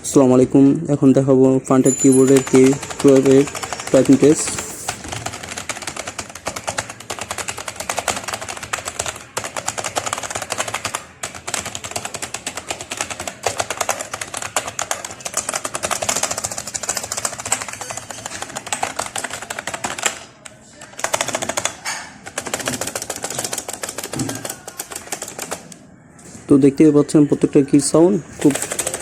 আসসালামু আলাইকুম। এখন দেখাবো ফান্টেক কিবোর্ডের K12 এর টাইপিং টেস্ট। তো দেখতেই পাচ্ছেন প্রত্যেকটা কি সাউন্ড খুব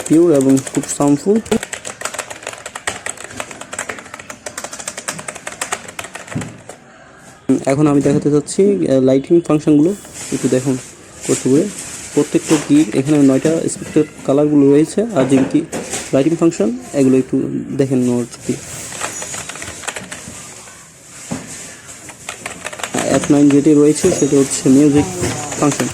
পিওর এবং খুব সাউন্ডফুল। এখন আমি দেখাতে যাচ্ছি লাইটিং ফাংশনগুলো, একটু দেখুন কষ্ট করে। প্রত্যেকটা কির এখানে 9টা স্পেক্টেড কালারগুলো রয়েছে, আর যে কি লাইটিং ফাংশন এগুলো একটু দেখেন। কি F9 যেটি রয়েছে সেটা হচ্ছে মিউজিক ফাংশন।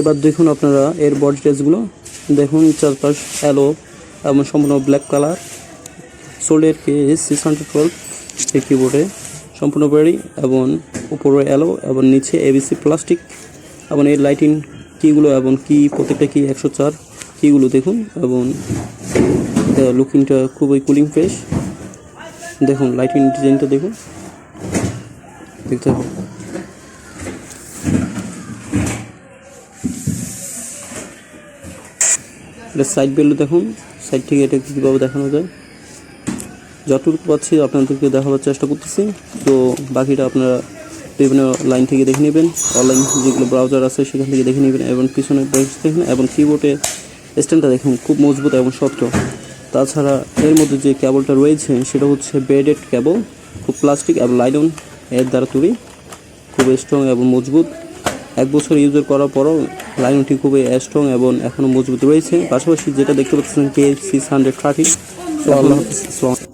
এবার দেখুন আপনারা এর বডি টেস্টগুলো দেখুন। চারপাশ অ্যালো এবং সম্পূর্ণ ব্ল্যাক কালার। সোল্ডার K612 এই কিবোর্ডে সম্পূর্ণ বডি এবং উপরে অ্যালো এবং নিচে ABC প্লাস্টিক। এবং এর লাইটিং কিগুলো এবং কি প্রত্যেকটা কি 104 কিগুলো দেখুন, এবং লুকিংটা খুবই কুলিং ফ্রেশ। দেখুন লাইটিং ডিজাইনটা দেখুন, দেখতে হবে। এটা সাইড বেলু দেখুন, সাইড থেকে এটা কীভাবে দেখানো যায়। যতটুকু পাচ্ছি আপনাদেরকে দেখাবার চেষ্টা করতেছি, তো বাকিটা আপনারা বিভিন্ন লাইন থেকে দেখে নেবেন। অনলাইন যেগুলো ব্রাউজার আছে সেখান থেকে দেখে নেবেন। এবং পিছনে দেখুন, এবং কিবোর্ডের স্ট্যান্ডটা দেখুন খুব মজবুত এবং শক্ত। তাছাড়া এর মধ্যে যে কেবলটা রয়েছে সেটা হচ্ছে বেডেড কেবল, খুব প্লাস্টিক এবং লাইলন এর দ্বারা তৈরি, খুব স্ট্রং এবং মজবুত। 1 বছর ইউজ করার পরও লাইনটি খুবই স্ট্রং এবং এখনও মজবুত রয়েছে। পাশাপাশি যেটা দেখতে পাচ্ছেন K613।